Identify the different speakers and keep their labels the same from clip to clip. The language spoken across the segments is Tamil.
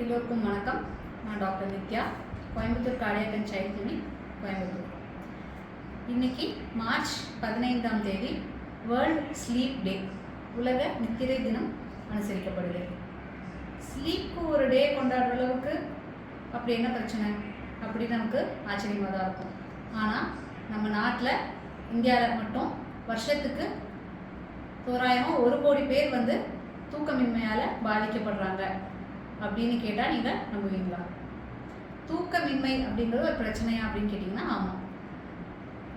Speaker 1: எல்லோருக்கும் வணக்கம். நான் doctor Nithya, Coimbatore cardiac and child clinic, Coimbatore. இன்னைக்கு மார்ச் 15ஆம் தேதி வேர்ல்ட் ஸ்லீப் டே, உலக நித்திரை தினம் அனுசரிக்கப்படுது. ஸ்லீப்க்கு ஒரு டே கொண்டாடுற அளவுக்கு அப்படி என்ன பிரச்சனை அப்படின்னு நமக்கு ஆச்சரியமாக தான் இருக்கும். ஆனால் நம்ம நாட்டில், இந்தியாவில் மட்டும் வருஷத்துக்கு தோராயமாக 1 கோடி பேர் தூக்கமின்மையால் பாதிக்கப்படுறாங்க அப்படின்னு கேட்டால் நீங்கள் நம்புவீங்களா? தூக்கமின்மை அப்படிங்கிறது ஒரு பிரச்சனையா அப்படின்னு கேட்டிங்கன்னா ஆமாம்,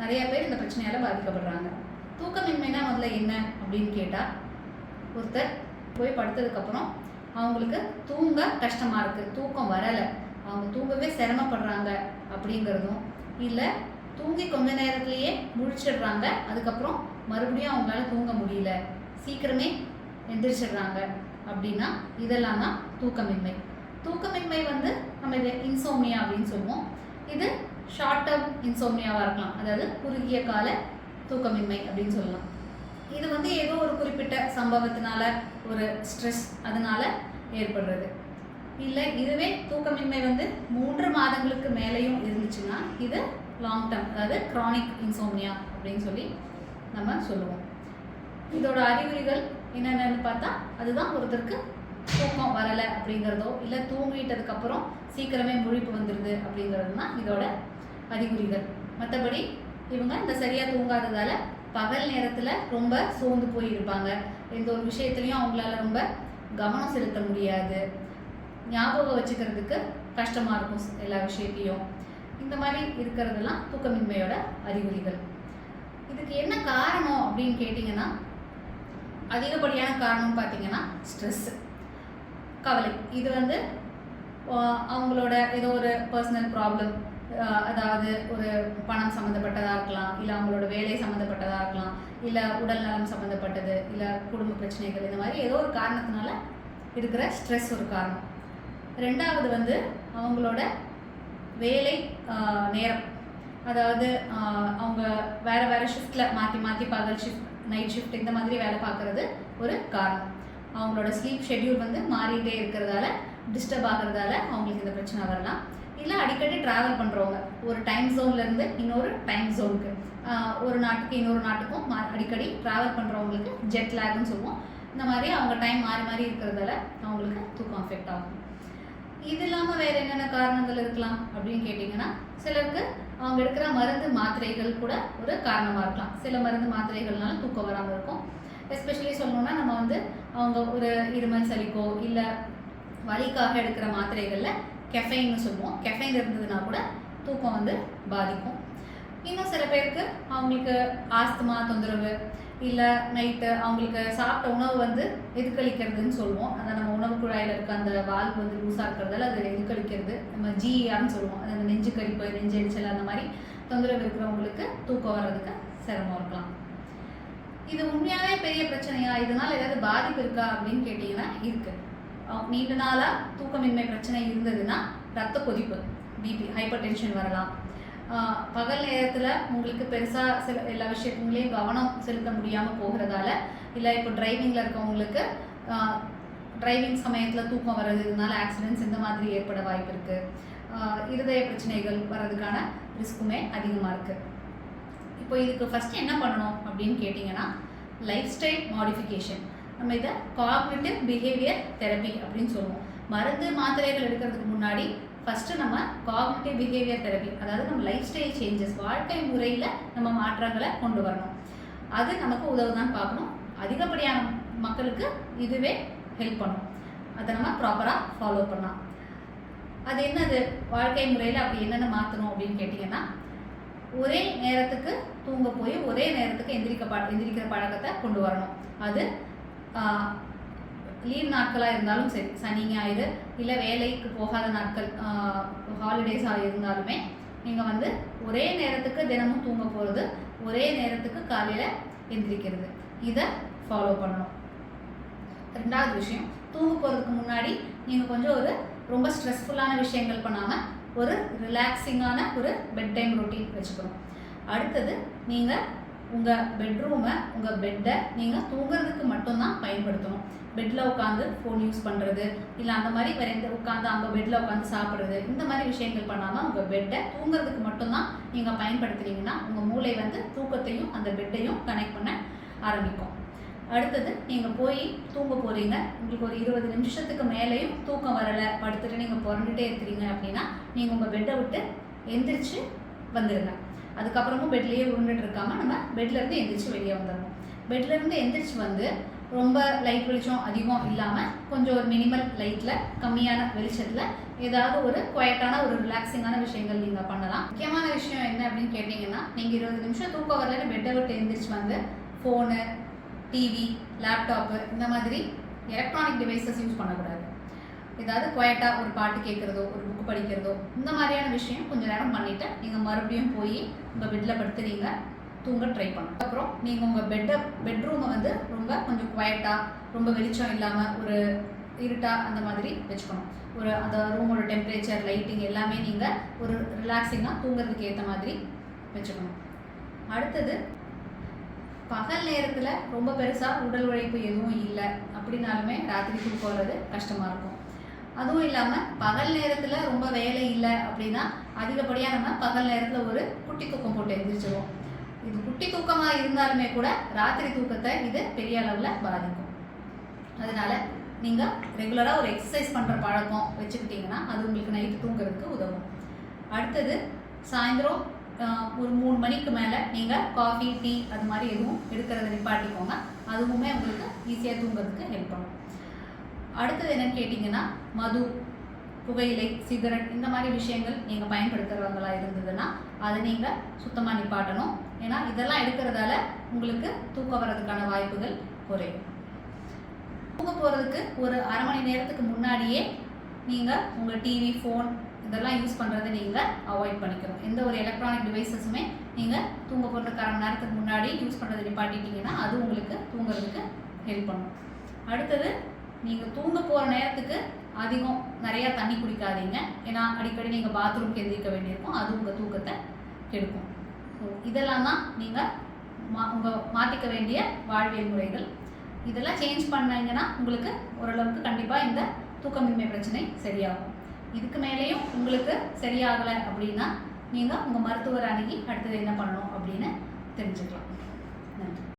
Speaker 1: நிறைய பேர் இந்த பிரச்சனையால் பாதிக்கப்படுறாங்க. தூக்கமின்மைனா முதல்ல என்ன அப்படின்னு கேட்டால், ஒருத்தர் போய் படுத்ததுக்கப்புறம் அவங்களுக்கு தூங்க கஷ்டமாக இருக்குது, தூக்கம் வரலை, அவங்க தூங்கவே சிரமப்படுறாங்க அப்படிங்கிறதும், இல்லை தூங்கி கொஞ்ச நேரத்துலையே முழிச்சிடுறாங்க, அதுக்கப்புறம் மறுபடியும் அவங்களால தூங்க முடியல, சீக்கிரமே எந்திரிச்சிடுறாங்க அப்படின்னா இதெல்லாம் தான் தூக்கமின்மை. தூக்கமின்மை நம்ம இதை இன்சோம்னியா அப்படின்னு சொல்லுவோம். இது ஷார்ட் டேர்ம் இன்சோம்னியாவாக இருக்கலாம், அதாவது குறுகிய கால தூக்கமின்மை அப்படின்னு சொல்லலாம். இது ஏதோ ஒரு குறிப்பிட்ட சம்பவத்தினால, ஒரு ஸ்ட்ரெஸ் அதனால ஏற்படுறது. இல்லை இதுவே தூக்கமின்மை 3 மாதங்களுக்கு மேலேயும் இருந்துச்சுன்னா இது லாங் டேர்ம், அதாவது க்ரானிக் இன்சோம்னியா அப்படின்னு சொல்லி நம்ம சொல்லுவோம். இதோட அறிகுறிகள் என்னென்னு பார்த்தா, அதுதான் ஒருத்தருக்கு தூக்கம் வரலை அப்படிங்கிறதோ, இல்லை தூங்கிட்டதுக்கப்புறம் சீக்கிரமே முழிப்பு வந்துடுது அப்படிங்கிறது தான் இதோட அறிகுறிகள். மற்றபடி இவங்க இந்த சரியாக தூங்காததால் பகல் நேரத்தில் ரொம்ப சோர்ந்து போயிருப்பாங்க, எந்த ஒரு விஷயத்துலையும் அவங்களால ரொம்ப கவனம் செலுத்த முடியாது, ஞாபகம் வச்சுக்கிறதுக்கு கஷ்டமாக இருக்கும் எல்லா விஷயத்தையும். இந்த மாதிரி இருக்கிறதெல்லாம் தூக்கமின்மையோட அறிகுறிகள். இதுக்கு என்ன காரணம் அப்படின்னு கேட்டிங்கன்னா, அதிகப்படியான காரணம் பார்த்தீங்கன்னா ஸ்ட்ரெஸ்ஸு, கவலை. இது அவங்களோட ஏதோ ஒரு பர்சனல் ப்ராப்ளம், அதாவது ஒரு பணம் சம்மந்தப்பட்டதாக இருக்கலாம், இல்லை அவங்களோட வேலை சம்மந்தப்பட்டதாக இருக்கலாம், இல்லை உடல் நலம் சம்மந்தப்பட்டது, இல்லை குடும்ப பிரச்சனைகள், இந்த மாதிரி ஏதோ ஒரு காரணத்தினால இருக்கிற ஸ்ட்ரெஸ் ஒரு காரணம். ரெண்டாவது அவங்களோட வேலை நேரம், அதாவது அவங்க வேறு வேறு ஷிஃப்டில் மாற்றி மாற்றி பகல் ஷிஃப்ட், நைட் ஷிஃப்ட், இந்த மாதிரி வேலை பார்க்குறது ஒரு காரணம். அவங்களோட ஸ்லீப் ஷெட்யூல் மாறிட்டே இருக்கிறதால, டிஸ்டர்ப் ஆகிறதால அவங்களுக்கு இந்த பிரச்சனை வரலாம். இல்லை அடிக்கடி ட்ராவல் பண்ணுறவங்க, ஒரு டைம் ஜோன்லேருந்து இன்னொரு டைம் ஜோனுக்கு, ஒரு நாட்டுக்கு இன்னொரு நாட்டுக்கும் அடிக்கடி ட்ராவல் பண்ணுறவங்களுக்கு ஜெட் லேக்னு சொல்லுவோம். இந்த மாதிரி அவங்க டைம் மாறி மாறி இருக்கிறதால அவங்களுக்கு தூக்கம் அஃபெக்ட் ஆகும். இது இல்லாமல் வேறு என்னென்ன காரணங்கள் இருக்கலாம் அப்படின்னு கேட்டிங்கன்னா, சிலருக்கு அவங்க எடுக்கிற மருந்து மாத்திரைகள் கூட ஒரு காரணமாக இருக்கலாம். சில மருந்து மாத்திரைகள்னால தூக்கம் வராமல் இருக்கும். எஸ்பெஷலி சொல்லணுன்னா, நம்ம அவங்க ஒரு இருமல் சளிக்கோ இல்லை வலிக்காக எடுக்கிற மாத்திரைகளில் கெஃபைன்னு சொல்லுவோம், கெஃபைன் இருந்ததுன்னா கூட தூக்கம் பாதிக்கும். இன்னும் சில பேருக்கு அவங்களுக்கு ஆஸ்துமா தொந்தரவு, இல்லை நைட்டு அவங்களுக்கு சாப்பிட்ட உணவு எதுக்களிக்கிறதுன்னு சொல்லுவோம். அதை நம்ம உணவு குழாயில் இருக்க அந்த வால்வு லூஸாக இருக்கிறதால அது எதுக்களிக்கிறது, நம்ம ஜிஆர்னு சொல்லுவோம். அது அந்த நெஞ்சு கரிப்பு, நெஞ்சு எரிச்சல், அந்த மாதிரி தொந்தரவு இருக்கிறவங்களுக்கு தூக்கம் வர்றதுக்கு சிரமம் இருக்கலாம். இது உண்மையாகவே பெரிய பிரச்சனையா, இதனால் ஏதாவது பாதிப்பு இருக்கா அப்படின்னு கேட்டிங்கன்னா இருக்குது. நீண்ட நாளாக தூக்கமின்மை பிரச்சனை இருந்ததுன்னா ரத்த கொதிப்பு, பிபி, ஹைப்பர் டென்ஷன் வரலாம். பகல் நேரத்தில் உங்களுக்கு பெருசாக எல்லா விஷயத்துலையும் கவனம் செலுத்த முடியாமல் போகிறதால, இல்லை இப்போ டிரைவிங்கில் இருக்கவங்களுக்கு டிரைவிங் சமயத்தில் தூக்கம் வர்றதுனால ஆக்சிடென்ட்ஸ் இந்த மாதிரி ஏற்பட வாய்ப்பு இருக்குது. இருதய பிரச்சனைகள் வர்றதுக்கான ரிஸ்க்குமே அதிகமாக இருக்குது. இப்போ இதுக்கு ஃபஸ்ட்டு என்ன பண்ணணும் அப்படின்னு கேட்டிங்கன்னா, லைஃப் ஸ்டைல் மாடிஃபிகேஷன். நம்ம இதை காக்னிட்டிவ் பிஹேவியர் தெரப்பி அப்படின்னு சொல்லுவோம். மருந்து மாத்திரைகள் எடுக்கிறதுக்கு முன்னாடி ஃபஸ்ட்டு நம்ம காக்னிட்டிவ் பிஹேவியர் தெரப்பி, அதாவது நம்ம லைஃப் ஸ்டைல் சேஞ்சஸ், வாழ்க்கை முறையில் நம்ம மாற்றங்களை கொண்டு வரணும். அது நமக்கு உதவுதான்னு பார்க்கணும். அதிகப்படியான மக்களுக்கு இதுவே ஹெல்ப் பண்ணும். அதை நம்ம ப்ராப்பராக ஃபாலோ பண்ணலாம். அது என்னது வாழ்க்கை முறையில் அப்படி என்னென்ன மாற்றணும் அப்படின்னு கேட்டிங்கன்னா, ஒரே நேரத்துக்கு தூங்க போய் ஒரே நேரத்துக்கு எந்திரிக்கிற பழக்கத்தை கொண்டு வரணும். அது லீவ் நாட்களாக இருந்தாலும் சரி, சனி ஞாயிறு, இல்லை வேலைக்கு போகாத நாட்கள், ஹாலிடேஸாக இருந்தாலுமே நீங்கள் ஒரே நேரத்துக்கு தினமும் தூங்க போகிறது, ஒரே நேரத்துக்கு காலையில் எந்திரிக்கிறது, இதை ஃபாலோ பண்ணணும். ரெண்டாவது விஷயம், தூங்க போகிறதுக்கு முன்னாடி நீங்கள் கொஞ்சம் ரொம்ப ஸ்ட்ரெஸ்ஃபுல்லான விஷயங்கள் பண்ணாமல் ஒரு ரிலாக்ஸிங்கான ஒரு பெட் டைம் ரொட்டீன் வச்சுக்கணும். அடுத்தது, நீங்கள் உங்கள் பெட்ரூமை, உங்கள் பெட்டை நீங்கள் தூங்குறதுக்கு மட்டும்தான் பயன்படுத்தணும். பெட்டில் உட்காந்து ஃபோன் யூஸ் பண்ணுறது, இல்லை அந்த மாதிரி வேறு எந்த உட்காந்து அங்கே பெட்டில் உட்காந்து சாப்பிட்றது, இந்த மாதிரி விஷயங்கள் பண்ணாமல் உங்கள் பெட்டை தூங்குறதுக்கு மட்டும்தான் நீங்கள் பயன்படுத்துனீங்கன்னா உங்கள் மூளை வந்து தூக்கத்தையும் அந்த பெட்டையும் கனெக்ட் பண்ண ஆரம்பிக்கும். அடுத்தது நீங்கள் போய் தூங்க போகிறீங்க, உங்களுக்கு ஒரு 20 நிமிஷத்துக்கு மேலேயும் தூக்கம் வரலை, படுத்துட்டு நீங்கள் புரண்டுட்டே இருக்கிறீங்க அப்படின்னா நீங்கள் உங்கள் பெட்டை விட்டு எந்திரிச்சு வந்துடுங்க. அதுக்கப்புறமும் பெட்லேயே உருண்டுட்டு இருக்காமல் நம்ம பெட்லேருந்து எந்திரிச்சு வெளியே வந்துடணும். பெட்லேருந்து எந்திரிச்சு வந்து ரொம்ப லைட் வெளிச்சம் அதிகம் இல்லாமல் கொஞ்சம் ஒரு மினிமல் லைட்டில் கம்மியான வெளிச்சத்தில் ஏதாவது ஒரு குவைட்டான ஒரு ரிலாக்ஸிங்கான விஷயங்கள் நீங்கள் பண்ணலாம். முக்கியமான விஷயம் என்ன அப்படின்னு கேட்டிங்கன்னா, நீங்கள் 20 நிமிஷம் தூக்கம் வரலன்னு பெட்டை விட்டு எந்திரிச்சு வந்து ஃபோனு, டிவி, லேப்டாப்பு இந்த மாதிரி எலக்ட்ரானிக் டிவைசஸ் யூஸ் பண்ணக்கூடாது. ஏதாவது குவைட்டாக ஒரு பாட்டு கேட்குறதோ, ஒரு புக்கு படிக்கிறதோ, இந்த மாதிரியான விஷயம் கொஞ்சம் நேரம் பண்ணிவிட்டு நீங்கள் மறுபடியும் போய் உங்கள் பெட்டில் படுத்து நீங்கள் தூங்க ட்ரை பண்ணணும். அப்புறம் நீங்கள் உங்கள் பெட்ரூமை வந்து ரொம்ப கொஞ்சம் குவைட்டாக, ரொம்ப வெளிச்சம் இல்லாமல் ஒரு இருட்டாக அந்த மாதிரி வச்சுக்கணும். ஒரு அந்த ரூமோட டெம்பரேச்சர், லைட்டிங் எல்லாமே நீங்கள் ஒரு ரிலாக்ஸிங்காக தூங்குறதுக்கு ஏற்ற மாதிரி வச்சுக்கணும். அடுத்தது, பகல் நேரத்தில் ரொம்ப பெருசாக உடல் உழைப்பு எதுவும் இல்லை அப்படின்னாலுமே ராத்திரி தூக்கம் வர்றது கஷ்டமாக இருக்கும். அதுவும் இல்லாமல் பகல் நேரத்தில் ரொம்ப வேலை இல்லை அப்படின்னா அதிகப்படியாக நம்ம பகல் நேரத்தில் ஒரு குட்டி தூக்கம் போட்டு எழுந்திரிச்சிடுவோம். இது குட்டி தூக்கமாக இருந்தாலுமே கூட ராத்திரி தூக்கத்தை இது பெரிய அளவில் பாதிக்கும். அதனால் நீங்கள் ரெகுலராக ஒரு எக்ஸசைஸ் பண்ணுற பழக்கம் வச்சுக்கிட்டிங்கன்னா அது உங்களுக்கு நைட்டு தூங்குறதுக்கு உதவும். அடுத்தது, சாயந்தரம் ஒரு 3 மணிக்கு மேலே நீங்கள் காஃபி, டீ அது மாதிரி எதுவும் எடுக்கிறத நிப்பாட்டிக்கோங்க. அதுவுமே உங்களுக்கு ஈஸியாக தூங்குறதுக்கு ஹெல்ப் பண்ணும். அடுத்தது என்னன்னு கேட்டிங்கன்னா, மது, புகையிலை, சிகரெட் இந்த மாதிரி விஷயங்கள் நீங்கள் பயன்படுத்துகிறவங்களா இருந்ததுன்னா அதை நீங்கள் சுத்தமாக நிப்பாட்டணும். ஏன்னா இதெல்லாம் எடுக்கிறதால உங்களுக்கு தூக்கம் வர்றதுக்கான வாய்ப்புகள் குறையும். தூங்க போகிறதுக்கு ஒரு அரை மணி நேரத்துக்கு முன்னாடியே நீங்கள் உங்கள் டிவி, ஃபோன் இதெல்லாம் யூஸ் பண்ணுறதை நீங்கள் அவாய்ட் பண்ணிக்கணும். எந்த ஒரு எலக்ட்ரானிக் டிவைசஸுமே நீங்கள் தூங்க போகிறதுக்கு அரை மணி நேரத்துக்கு முன்னாடி யூஸ் பண்ணுறதை நிப்பாட்டிட்டிங்கன்னா அது உங்களுக்கு தூங்குறதுக்கு ஹெல்ப் பண்ணும். அடுத்தது, நீங்கள் தூங்க போகிற நேரத்துக்கு அதிகம் நிறையா தண்ணி குடிக்காதீங்க. ஏன்னா அடிக்கடி நீங்கள் பாத்ரூம்க்கு எந்திரிக்க வேண்டியிருக்கும், அது உங்கள் தூக்கத்தை கெடுக்கும். ஸோ இதெல்லாம் தான் நீங்கள் மாற்றிக்க வேண்டிய வாழ்வியல் முறைகள். இதெல்லாம் சேஞ்ச் பண்ணீங்கன்னா உங்களுக்கு ஓரளவுக்கு கண்டிப்பாக இந்த தூக்கமின்மை பிரச்சனை சரியாகும். இதுக்கு மேலேயும் உங்களுக்கு சரியாகலை அப்படின்னா நீங்கள் உங்கள் மருத்துவர் அணுகி அடுத்தது என்ன பண்ணணும் அப்படின்னு தெரிஞ்சுக்கலாம்.